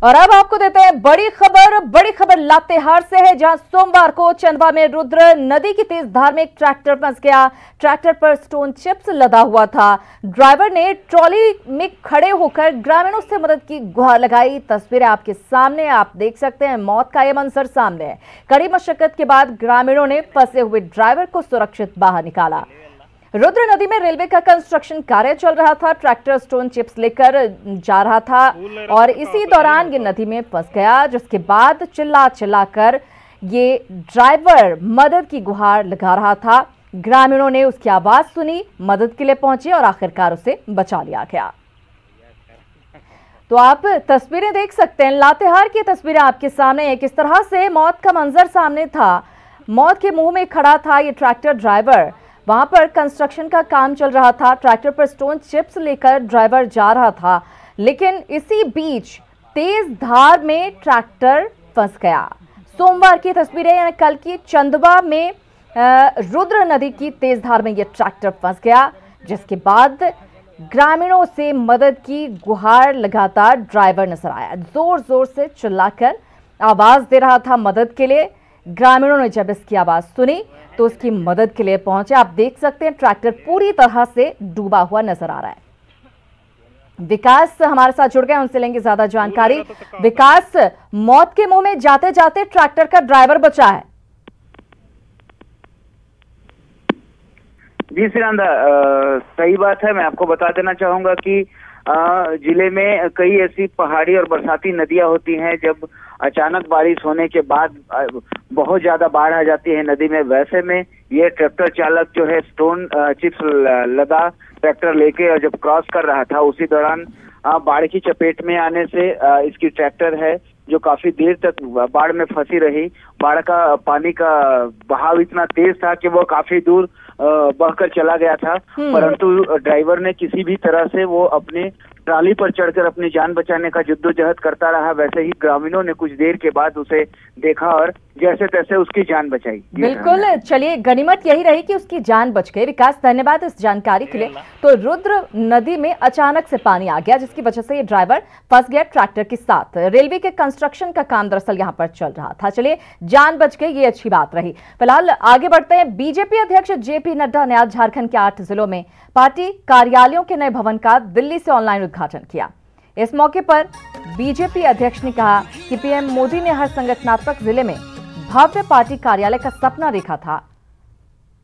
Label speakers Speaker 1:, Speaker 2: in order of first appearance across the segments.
Speaker 1: और अब आपको देते हैं बड़ी खबर लातेहार से है, जहां सोमवार को चंदवा में रुद्र नदी की तेज धार में एक ट्रैक्टर फंस गया। ट्रैक्टर पर स्टोन चिप्स लदा हुआ था। ड्राइवर ने ट्रॉली में खड़े होकर ग्रामीणों से मदद की गुहार लगाई। तस्वीरें आपके सामने, आप देख सकते हैं मौत का यह मंजर सामने है। कड़ी मशक्कत के बाद ग्रामीणों ने फंसे हुए ड्राइवर को सुरक्षित बाहर निकाला। रुद्र नदी में रेलवे का कंस्ट्रक्शन कार्य चल रहा था। ट्रैक्टर स्टोन चिप्स लेकर जा रहा था और इसी दौरान ये नदी में फंस गया, जिसके बाद चिल्लाकर ये ड्राइवर मदद की गुहार लगा रहा था। ग्रामीणों ने उसकी आवाज सुनी, मदद के लिए पहुंचे और आखिरकार उसे बचा लिया गया। तो आप तस्वीरें देख सकते हैं, लातेहार की तस्वीरें आपके सामने है। किस तरह से मौत का मंजर सामने था। मौत के मुंह में खड़ा था ये ट्रैक्टर ड्राइवर। वहां पर कंस्ट्रक्शन का काम चल रहा था। ट्रैक्टर पर स्टोन चिप्स लेकर ड्राइवर जा रहा था, लेकिन इसी बीच तेज धार में ट्रैक्टर फंस गया। सोमवार की तस्वीरें, यानी कल की, चंदवा में रुद्र नदी की तेज धार में यह ट्रैक्टर फंस गया, जिसके बाद ग्रामीणों से मदद की गुहार लगाता ड्राइवर नजर आया। जोर जोर से चिल्लाकर आवाज दे रहा था मदद के लिए। ग्रामीणों ने जब इसकी आवाज सुनी तो उसकी मदद के लिए पहुंचे। आप देख सकते हैं ट्रैक्टर पूरी तरह से डूबा हुआ नजर आ रहा है। विकास हमारे साथ जुड़ गए, उनसे लेंगे ज्यादा जानकारी। विकास, मौत के मुंह में जाते जाते ट्रैक्टर का ड्राइवर बचा है।
Speaker 2: जी श्रीनंदा, सही बात है। मैं आपको बता देना चाहूंगा कि जिले में कई ऐसी पहाड़ी और बरसाती नदियां होती हैं जब अचानक बारिश होने के बाद बहुत ज्यादा बाढ़ आ जाती है नदी में। वैसे में ये ट्रैक्टर चालक जो है स्टोन चिप्स लदा ट्रैक्टर लेके और जब क्रॉस कर रहा था, उसी दौरान बाढ़ की चपेट में आने से इसकी ट्रैक्टर है जो काफी देर तक बाढ़ में फंसी रही। बाढ़ का पानी का बहाव इतना तेज था कि वो काफी दूर बहकर चला गया था, परंतु ड्राइवर ने किसी भी तरह से वो अपने ट्राली पर चढ़कर अपनी जान बचाने का जद्दोजहद करता रहा। वैसे ही ग्रामीणों ने कुछ देर के बाद उसे देखा और जैसे तैसे उसकी जान बचाई।
Speaker 1: बिल्कुल, चलिए, गनीमत यही रही कि उसकी जान बच गई। विकास, धन्यवाद इस जानकारी के लिए। तो रुद्र नदी में अचानक से पानी आ गया, जिसकी वजह से ये ड्राइवर फंस गया ट्रैक्टर के साथ। रेलवे के कंस्ट्रक्शन का काम दरअसल यहाँ पर चल रहा था। चलिए, जान बच गई, ये अच्छी बात रही। फिलहाल आगे बढ़ते हैं। बीजेपी अध्यक्ष जेपी नड्डा ने आज झारखंड के 8 जिलों में पार्टी कार्यालयों के नए भवन का दिल्ली से ऑनलाइन उद्घाटन किया। इस मौके पर बीजेपी अध्यक्ष ने कहा कि पीएम मोदी ने हर संगठनात्मक जिले में भव्य पार्टी कार्यालय का सपना देखा था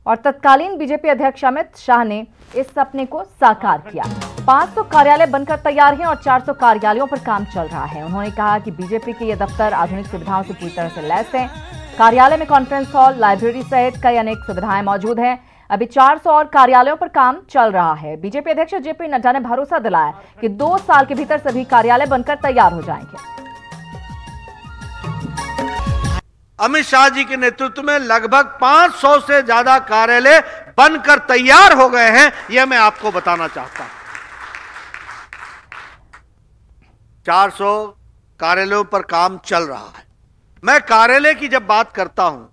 Speaker 1: और तत्कालीन बीजेपी अध्यक्ष अमित शाह ने इस सपने को साकार किया। 500 कार्यालय बनकर तैयार हैं और 400 कार्यालयों पर काम चल रहा है। उन्होंने कहा कि बीजेपी के ये दफ्तर आधुनिक सुविधाओं से पूरी तरह से लैस हैं। कार्यालय में कॉन्फ्रेंस हॉल, लाइब्रेरी सहित कई अनेक सुविधाएं मौजूद हैं। अभी 400 और कार्यालयों पर काम चल रहा है। बीजेपी अध्यक्ष जेपी नड्डा ने भरोसा दिलाया कि 2 साल के भीतर सभी कार्यालय बनकर तैयार हो जाएंगे।
Speaker 3: अमित शाह जी के नेतृत्व में लगभग 500 से ज्यादा कार्यालय बनकर तैयार हो गए हैं, यह मैं आपको बताना चाहता हूं। 400 कार्यालयों पर काम चल रहा है। मैं कार्यालय की जब बात करता हूं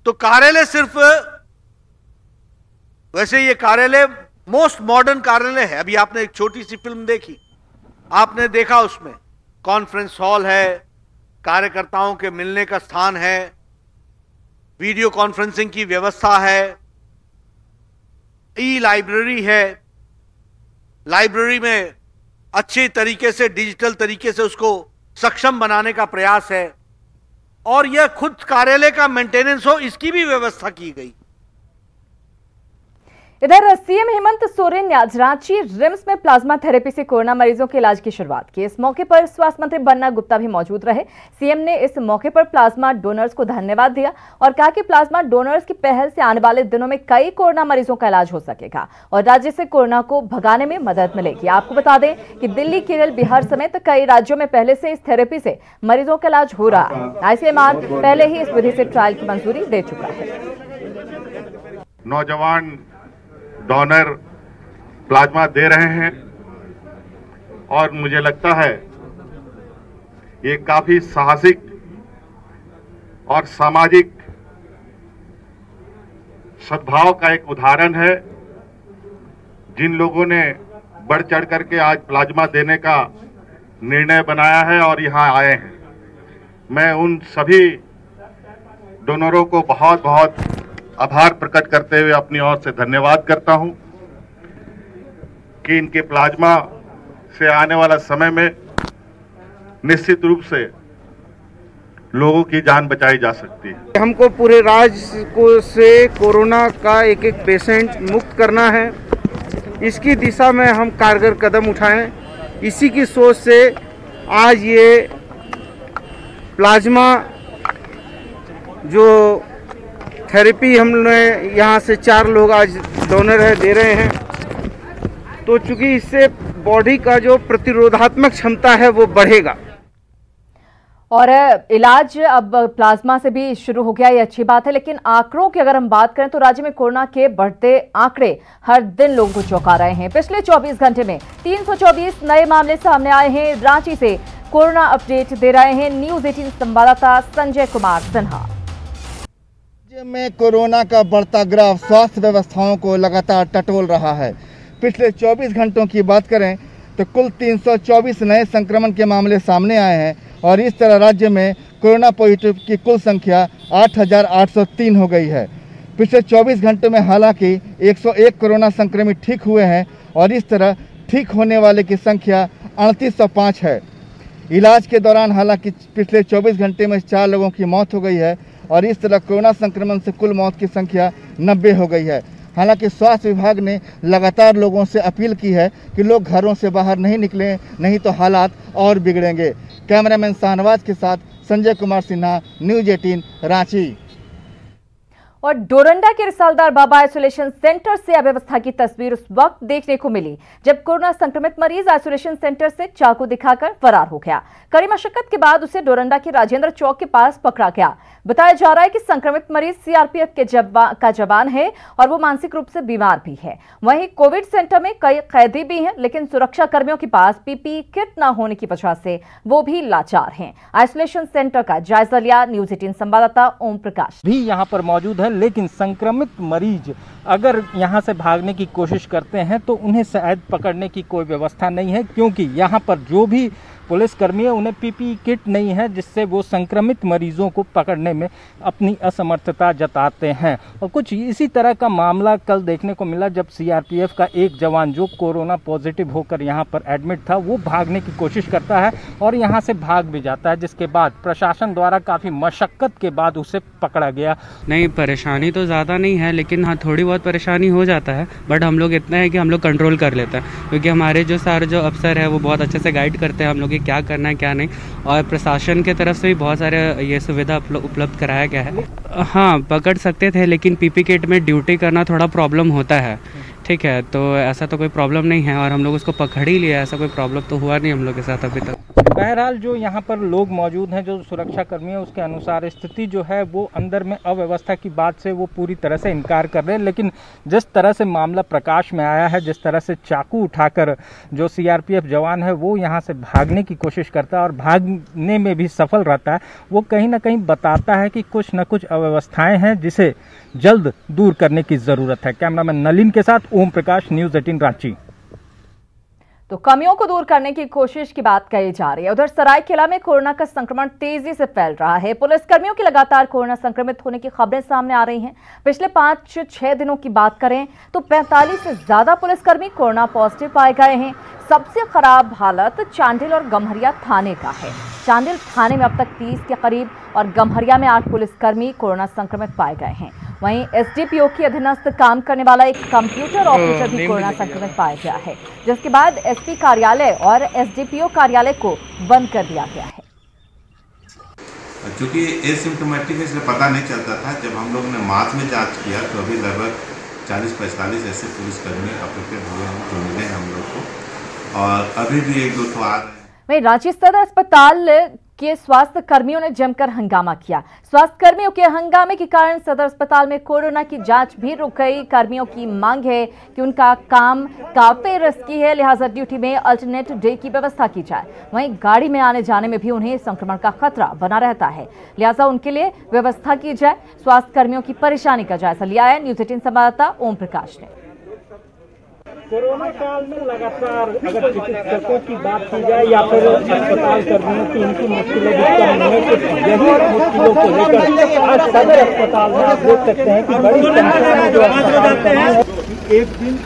Speaker 3: तो कार्यालय सिर्फ, वैसे ये कार्यालय मोस्ट मॉडर्न कार्यालय है। अभी आपने एक छोटी सी फिल्म देखी, आपने देखा उसमें कॉन्फ्रेंस हॉल है, कार्यकर्ताओं के मिलने का स्थान है, वीडियो कॉन्फ्रेंसिंग की व्यवस्था है, ई लाइब्रेरी है। लाइब्रेरी में अच्छे तरीके से, डिजिटल तरीके से उसको सक्षम बनाने का प्रयास है और यह खुद कार्यालय का मेंटेनेंस हो, इसकी भी व्यवस्था की गई।
Speaker 1: इधर सीएम हेमंत सोरेन ने आज रांची रिम्स में प्लाज्मा थेरेपी से कोरोना मरीजों के इलाज की शुरुआत की। इस मौके पर स्वास्थ्य मंत्री बन्ना गुप्ता भी मौजूद रहे। सीएम ने इस मौके पर प्लाज्मा डोनर्स को धन्यवाद दिया और कहा कि प्लाज्मा डोनर्स की पहल से आने वाले दिनों में कई कोरोना मरीजों का इलाज हो सकेगा और राज्य से कोरोना को भगाने में मदद मिलेगी। आपको बता दें कि दिल्ली, केरल, बिहार समेत कई राज्यों में पहले से इस थेरेपी से मरीजों का इलाज हो रहा है। आईसीएमआर पहले ही इस विधि से ट्रायल की मंजूरी दे चुका है।
Speaker 4: नौजवान डोनर प्लाज्मा दे रहे हैं और मुझे लगता है ये काफी साहसिक और सामाजिक सद्भाव का एक उदाहरण है। जिन लोगों ने बढ़ चढ़ करके आज प्लाज्मा देने का निर्णय बनाया है और यहाँ आए हैं। मैं उन सभी डोनरों को बहुत बहुत आभार प्रकट करते हुए अपनी ओर से धन्यवाद करता हूं कि इनके प्लाज्मा से आने वाला समय में निश्चित रूप से लोगों की जान बचाई जा सकती है।
Speaker 5: हमको पूरे राज्य को से कोरोना का एक एक पेशेंट मुक्त करना है। इसकी दिशा में हम कारगर कदम उठाएं। इसी की सोच से आज ये प्लाज्मा जो थेरेपी हमने यहाँ से 4 लोग आज डोनर है दे रहे हैं, तो चूंकि इससे बॉडी का जो प्रतिरोधात्मक क्षमता है वो बढ़ेगा
Speaker 1: और इलाज अब प्लाज्मा से भी शुरू हो गया, ये अच्छी बात है। लेकिन आंकड़ों की अगर हम बात करें तो राज्य में कोरोना के बढ़ते आंकड़े हर दिन लोगों को चौंका रहे हैं। पिछले 24 घंटे में 324 नए मामले सामने आए हैं। रांची से कोरोना अपडेट दे रहे हैं न्यूज 18 संवाददाता संजय कुमार सिन्हा।
Speaker 6: राज्य में कोरोना का बढ़ता ग्राफ स्वास्थ्य व्यवस्थाओं को लगातार टटोल रहा है। पिछले 24 घंटों की बात करें तो कुल 324 नए संक्रमण के मामले सामने आए हैं और इस तरह राज्य में कोरोना पॉजिटिव की कुल संख्या 8,803 हो गई है। पिछले 24 घंटों में हालांकि 101 कोरोना संक्रमित ठीक हुए हैं और इस तरह ठीक होने वाले की संख्या 3805 है। इलाज के दौरान हालांकि पिछले 24 घंटे में 4 लोगों की मौत हो गई है और इस तरह कोरोना संक्रमण से कुल मौत की संख्या 90 हो गई है। हालांकि स्वास्थ्य विभाग ने लगातार लोगों से अपील की है कि लोग घरों से बाहर नहीं निकलें, नहीं तो हालात और बिगड़ेंगे। कैमरामैन शाहनवाज के साथ संजय कुमार सिन्हा, न्यूज 18 रांची।
Speaker 1: और डोरंडा के रिसालदार बाबा आइसोलेशन सेंटर से अव्यवस्था की तस्वीर उस वक्त देखने को मिली जब कोरोना संक्रमित मरीज आइसोलेशन सेंटर से चाकू दिखाकर फरार हो गया। कड़ी मशक्कत के बाद उसे डोरंडा के राजेंद्र चौक के पास पकड़ा गया। बताया जा रहा है कि संक्रमित मरीज सीआरपीएफ के जवान है और वो मानसिक रूप से बीमार भी है। वहीं कोविड सेंटर में कई कैदी भी हैं, लेकिन सुरक्षा कर्मियों के पास पीपीई किट न होने की वजह से वो भी लाचार हैं। आइसोलेशन सेंटर का जायजा लिया न्यूज 18 संवाददाता ओम प्रकाश
Speaker 7: भी यहाँ पर मौजूद है। लेकिन संक्रमित मरीज अगर यहाँ से भागने की कोशिश करते हैं तो उन्हें शायद पकड़ने की कोई व्यवस्था नहीं है, क्योंकि यहाँ पर जो भी पुलिसकर्मी है उन्हें पीपीई किट नहीं है, जिससे वो संक्रमित मरीजों को पकड़ने में अपनी असमर्थता जताते हैं। और कुछ इसी तरह का मामला कल देखने को मिला जब सीआरपीएफ का एक जवान जो कोरोना पॉजिटिव होकर यहाँ पर एडमिट था, वो भागने की कोशिश करता है और यहाँ से भाग भी जाता है, जिसके बाद प्रशासन द्वारा काफ़ी मशक्कत के बाद उसे पकड़ा गया।
Speaker 8: नहीं, परेशानी तो ज़्यादा नहीं है, लेकिन हाँ थोड़ी बहुत परेशानी हो जाता है, बट हम लोग इतना है कि हम लोग कंट्रोल कर लेते हैं, क्योंकि हमारे जो अफसर है वो बहुत अच्छे से गाइड करते हैं हम लोग क्या करना है क्या नहीं, और प्रशासन के तरफ से भी बहुत सारे ये सुविधा उपलब्ध कराया गया है। हाँ, पकड़ सकते थे, लेकिन पीपी किट में ड्यूटी करना थोड़ा प्रॉब्लम होता है। ठीक है, तो ऐसा तो कोई प्रॉब्लम नहीं है और हम लोग उसको पकड़ ही लिया, ऐसा कोई प्रॉब्लम तो हुआ नहीं हम लोग के साथ अभी तक।
Speaker 7: बहरहाल जो यहाँ पर लोग मौजूद हैं, जो सुरक्षा कर्मी है, उसके अनुसार स्थिति जो है वो अंदर में अव्यवस्था की बात से वो पूरी तरह से इनकार कर रहे हैं। लेकिन जिस तरह से मामला प्रकाश में आया है, जिस तरह से चाकू उठाकर जो सीआरपीएफ जवान है वो यहाँ से भागने की कोशिश करता है और भागने में भी सफल रहता है, वो कहीं ना कहीं बताता है कि कुछ न कुछ अव्यवस्थाएं हैं जिसे जल्द दूर करने की जरूरत है। कैमरामैन नलिन के साथ ओम प्रकाश, न्यूज 18 रांची।
Speaker 1: तो कमियों को दूर करने की कोशिश की बात कही जा रही है। उधर सरायकेला में कोरोना का संक्रमण तेजी से फैल रहा है। पुलिसकर्मियों की लगातार कोरोना संक्रमित होने की खबरें सामने आ रही हैं। पिछले 5-6 दिनों की बात करें तो 45 से ज्यादा पुलिसकर्मी कोरोना पॉजिटिव पाए गए हैं। सबसे खराब हालत चांडिल और गम्हरिया थाने का है। चांडिल थाने में अब तक 30 के करीब और गम्हरिया में 8 पुलिसकर्मी कोरोना संक्रमित पाए गए हैं। वहीं एसडीपीओ की अधीनस्थ काम करने वाला एक कंप्यूटर ऑपरेटर भी कोरोना संक्रमित पाया गया है, जिसके बाद एसपी कार्यालय और एसडीपीओ कार्यालय को बंद कर दिया गया है।
Speaker 9: चूंकि एसिम्प्टोमेटिक इसलिए पता नहीं चलता था, जब हम लोग ने मास में जांच किया तो अभी लगभग 40-45 ऐसे पुलिसकर्मी अफेक्टेड हुए हैं जो मिले हम लोग को, और अभी भी 1-2 तो आ रहे हैं।
Speaker 1: वहीं रांची सदर अस्पताल के स्वास्थ्य कर्मियों ने जमकर हंगामा किया। स्वास्थ्य कर्मियों के हंगामे के कारण सदर अस्पताल में कोरोना की जांच भी रुक गई। कर्मियों की मांग है कि उनका काम काफी रिस्की है, लिहाजा ड्यूटी में अल्टरनेट डे की व्यवस्था की जाए। वहीं गाड़ी में आने जाने में भी उन्हें संक्रमण का खतरा बना रहता है, लिहाजा उनके लिए व्यवस्था की जाए। स्वास्थ्य कर्मियों की परेशानी का जायजा लिया है न्यूज 18 संवाददाता ओम प्रकाश ने।
Speaker 7: कोरोना काल में लगातार अगर चिकित्सकों की बात की जाए या फिर अस्पताल कर्मियों की इनकी मुश्किलें भी कम नहीं है, तो यही मुश्किलों को लेकर आज सदर अस्पताल में आप देख सकते हैं कि बड़ी संख्या में जो अस्पताल कर्मी
Speaker 10: एक दिन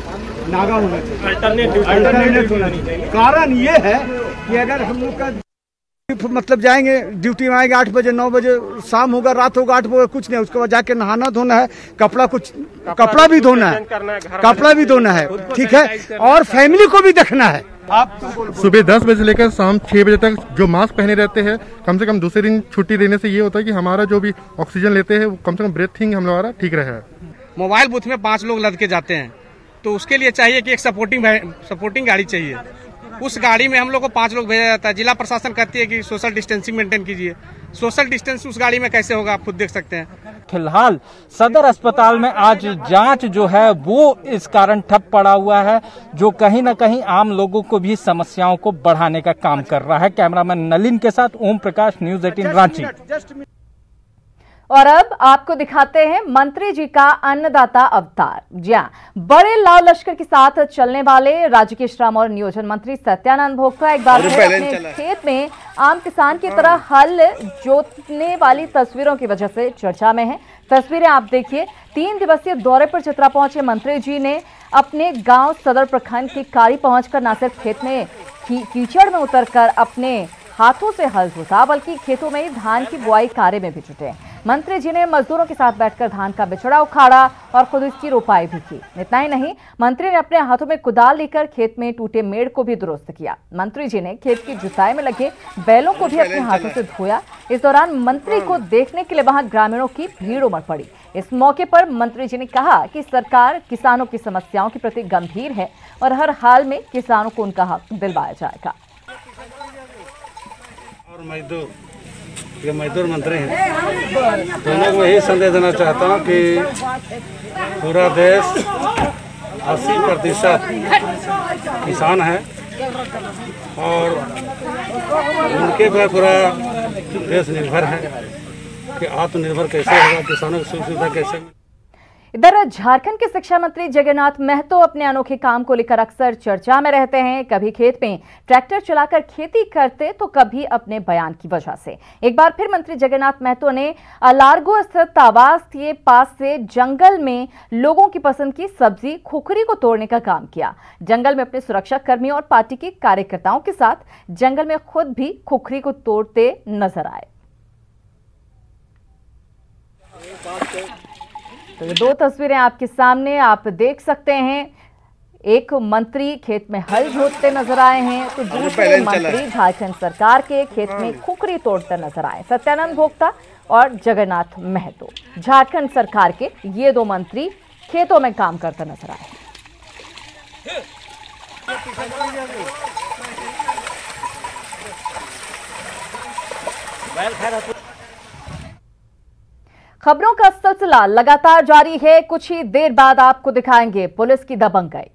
Speaker 10: नागा होना चाहिए, अल्टरनेट होना चाहिए। कारण ये है कि अगर हम लोग का मतलब जाएंगे ड्यूटी में आएंगे 8 बजे 9 बजे, शाम होगा रात होगा 8 बजे, कुछ नहीं, उसके बाद जाके नहाना धोना है, कपड़ा भी धोना है, कपड़ा भी धोना है, ठीक है, और फैमिली को भी देखना है। आप
Speaker 11: सुबह 10 बजे से लेकर शाम 6 बजे तक जो मास्क पहने रहते हैं, कम से कम दूसरे दिन छुट्टी देने से ये होता है कि हमारा जो भी ऑक्सीजन लेते हैं कम से कम ब्रीथिंग हमारा ठीक रहे।
Speaker 12: मोबाइल बूथ में 5 लोग लद के जाते हैं, तो उसके लिए चाहिए कि एक सपोर्टिंग गाड़ी चाहिए। उस गाड़ी में हम लोग को 5 लोग भेजा जाता है। जिला प्रशासन कहती है कि सोशल डिस्टेंसिंग मेंटेन कीजिए। सोशल डिस्टेंस उस गाड़ी में कैसे होगा, आप खुद देख सकते हैं।
Speaker 7: फिलहाल सदर अस्पताल में आज जांच जो है वो इस कारण ठप पड़ा हुआ है, जो कहीं न कहीं आम लोगों को भी समस्याओं को बढ़ाने का काम कर रहा है। कैमरामैन नलिन के साथ ओम प्रकाश, न्यूज़ 18 रांची।
Speaker 1: और अब आपको दिखाते हैं मंत्री जी का अन्नदाता अवतार। जी हां, बड़े लाव लश्कर के साथ चलने वाले राज्य के श्रम और नियोजन मंत्री सत्यानंद भोक्ता एक बार फिर अपने खेत में आम किसान की तरह हल जोतने वाली तस्वीरों की वजह से चर्चा में है। तस्वीरें आप देखिए। 3 दिवसीय दौरे पर चतरा पहुंचे मंत्री जी ने अपने गांव सदर प्रखंड के कारी पहुंचकर न सिर्फ खेत में कीचड़ में उतरकर अपने हाथों से हल जोता, बल्कि खेतों में ही धान की बुआई कार्य में भी जुटे। मंत्री जी ने मजदूरों के साथ बैठकर धान का बिचड़ा उखाड़ा और खुद इसकी रोपाई भी की। इतना ही नहीं, मंत्री ने अपने हाथों में कुदाल लेकर खेत में टूटे मेड़ को भी दुरुस्त किया। मंत्री जी ने खेत की जुताई में लगे बैलों को भी अपने हाथों से धोया। इस दौरान मंत्री को देखने के लिए वहां ग्रामीणों की भीड़ उमड़ पड़ी। इस मौके पर मंत्री जी ने कहा कि सरकार किसानों की समस्याओं के प्रति गंभीर है और हर हाल में किसानों को उनका हक दिलवाया जाएगा।
Speaker 13: और मजदूर मंत्री हैं, दोनों को यही संदेश देना चाहता हूँ कि पूरा देश 80% किसान है और उनके पर पूरा देश निर्भर है कि आत्मनिर्भर कैसे होगा, किसानों की सुख सुविधा कैसे।
Speaker 1: इधर झारखंड के शिक्षा मंत्री जगन्नाथ महतो अपने अनोखे काम को लेकर अक्सर चर्चा में रहते हैं। कभी खेत में ट्रैक्टर चलाकर खेती करते तो कभी अपने बयान की वजह से। एक बार फिर मंत्री जगन्नाथ महतो ने अलारगो स्थित आवास के पास से जंगल में लोगों की पसंद की सब्जी खुखरी को तोड़ने का काम किया। जंगल में अपने सुरक्षा कर्मियों और पार्टी के कार्यकर्ताओं के साथ जंगल में खुद भी खुखरी को तोड़ते नजर आए। तो ये 2 तस्वीरें आपके सामने आप देख सकते हैं। एक मंत्री खेत में हल जोतते नजर आए हैं, तो दूसरे मंत्री झारखंड सरकार के खेत में खुखरी तोड़ते नजर आए। सत्यानंद भोक्ता और जगन्नाथ महतो, झारखंड सरकार के ये 2 मंत्री खेतों में काम करते नजर आए। खबरों का सिलसिला लगातार जारी है। कुछ ही देर बाद आपको दिखाएंगे पुलिस की दबंगई।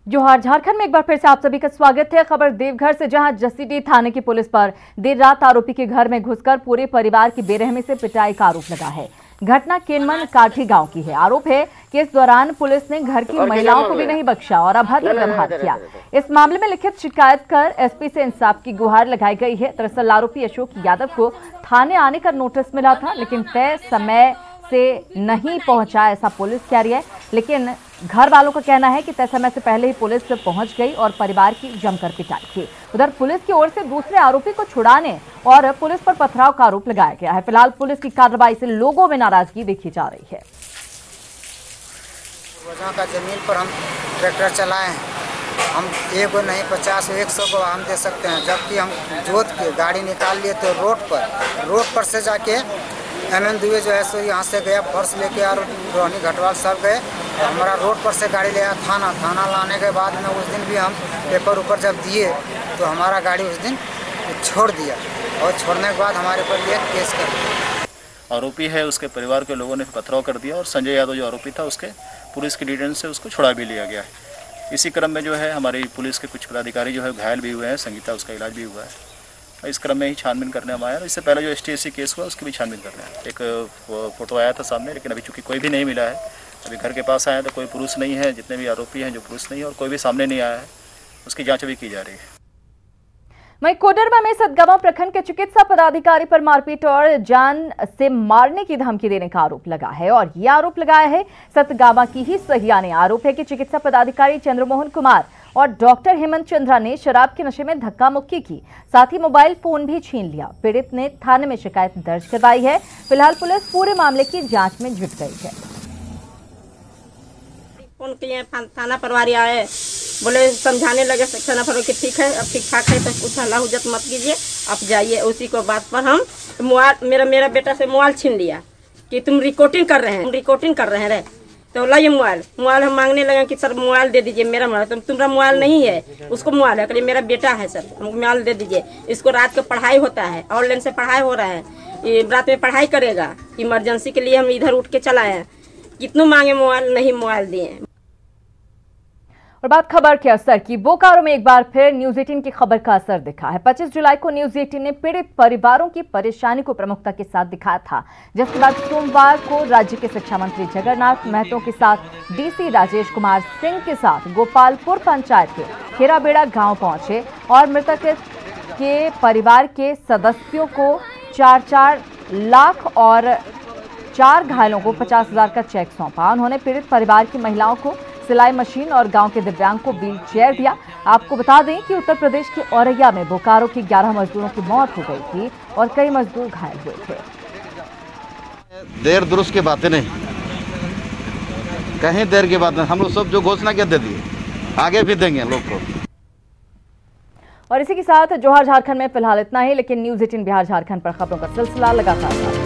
Speaker 1: जोहार, झारखंड में एक बार फिर से आप सभी का स्वागत है। खबर देवघर से, जहां जसीडीह थाने की पुलिस पर देर रात आरोपी के घर में घुसकर पूरे परिवार की बेरहमी से पिटाई का आरोप लगा है। घटना केनमन काठी गांव की है। आरोप है कि इस दौरान पुलिस ने घर की महिलाओं को भी नहीं बख्शा और अभद्र व्यवहार किया। इस मामले में लिखित शिकायत कर एसपी से इंसाफ की गुहार लगाई गई है। दरअसल आरोपी अशोक यादव को थाने आने का नोटिस मिला था, लेकिन तय समय से नहीं पहुंचा, ऐसा पुलिस कह रही है। लेकिन घर वालों का कहना है कि तय समय से पहले ही पुलिस पहुंच गई और परिवार की जमकर पिटाई की। उधर पुलिस की ओर से दूसरे आरोपी को छुड़ाने और पुलिस पर पथराव का आरोप लगाया गया है। फिलहाल पुलिस की कार्रवाई से लोगों में नाराजगी देखी जा रही है।
Speaker 14: रोजाना का जमीन पर हम ट्रैक्टर चलाए हैं, हम 1 को नहीं 50 100 को हम दे सकते हैं, जबकि हम जोत के गाड़ी निकाल लिए तो रोड पर से जाके MN दुबे जो है सो यहाँ से गया, फर्श लेके और रोहनी घटवाल सब गए। हमारा रोड पर से गाड़ी ले आया थाना लाने के बाद में उस दिन भी हम पेपर ऊपर जब दिए तो हमारा गाड़ी उस दिन छोड़ दिया और छोड़ने के बाद हमारे पर ये केस कर दिया।
Speaker 15: आरोपी है उसके परिवार के लोगों ने पथराव कर दिया और संजय यादव जो आरोपी था उसके पुलिस की डिटेंस से उसको छुड़ा भी लिया गया है। इसी क्रम में जो है हमारी पुलिस के कुछ पदाधिकारी जो है घायल भी हुए हैं, संगीता उसका इलाज भी हुआ है। इस क्रम में ही छानबीन करने हम आए हैं। इससे पहले जो STSC केस हुआ उसकी भी छानबीन कर रहे हैं। एक फोटो आया था सामने, लेकिन अभी चूंकि कोई भी नहीं मिला है अभी घर के पास आए तो कोई पुरुष नहीं है, जितने भी आरोपी हैं जो पुरुष नहीं है और कोई भी सामने नहीं आया है, उसकी जांच अभी की जा रही है।
Speaker 1: वहीं कोडरमा में सतगावा प्रखंड के चिकित्सा पदाधिकारी पर मारपीट और जान से मारने की धमकी देने का आरोप लगा है और ये आरोप लगाया है सतगावा की ही सहिया ने। आरोप है कि चिकित्सा पदाधिकारी चंद्रमोहन कुमार और डॉक्टर हेमंत चंद्रा ने शराब के नशे में धक्का मुक्की की, साथ ही मोबाइल फोन भी छीन लिया। पीड़ित ने थाने में शिकायत दर्ज करवाई है। फिलहाल पुलिस पूरे मामले की जांच में जुट गई है।
Speaker 16: फोन किए, थाना प्रभारी आए, बोले समझाने लगे थाना प्रभारी कि ठीक है, अब ठीक ठाक है तो कुछ हल्ला हुज्जत मत कीजिए, आप जाइए। उसी को बात पर हम मोबाइल मेरा बेटा से मोबाइल छीन लिया कि तुम रिकॉर्डिंग कर रहे हैं, रे तो ला ये मोबाइल हम मांगने लगे कि सर मोबाइल दे दीजिए, मेरा मोबाइल। तो तुम्हारा मोबाइल नहीं है, उसको मोबाइल है, कहिए मेरा बेटा है सर, हमको मोबाइल दे दीजिए। इसको रात को पढ़ाई होता है, ऑनलाइन से पढ़ाई हो रहा है, ये रात में पढ़ाई करेगा। इमरजेंसी के लिए हम इधर उठ के चलाए हैं, कितनों मांगे मोबाइल, नहीं मोबाइल दिए।
Speaker 1: और बात खबर के असर की। बोकारो में एक बार फिर न्यूज 18 की खबर का असर दिखा है। 25 जुलाई को न्यूज 18 ने पीड़ित परिवारों की परेशानी को प्रमुखता के साथ दिखाया था, जिसके बाद सोमवार को राज्य के शिक्षा मंत्री जगन्नाथ महतो के साथ डीसी राजेश कुमार सिंह के साथ गोपालपुर पंचायत के खेराबेड़ा गांव पहुंचे और मृतक के परिवार के सदस्यों को 4-4 लाख और 4 घायलों को 50,000 का चेक सौंपा। उन्होंने पीड़ित परिवार की महिलाओं को सिलाई मशीन और गांव के दिव्यांग को व्हील चेयर दिया। आपको बता दें कि उत्तर प्रदेश के औरैया में बोकारो के 11 मजदूरों की मौत हो गई थी और कई मजदूर घायल हुए थे।
Speaker 17: देर दुरुस्त की बातें नहीं, कहीं देर की बात नहीं, हम लोग सब जो घोषणा के दे दिए, आगे भी देंगे लोग को।
Speaker 1: और इसी के साथ जोहार झारखंड में फिलहाल इतना ही, लेकिन न्यूज 18 बिहार झारखंड पर खबरों का सिलसिला लगातार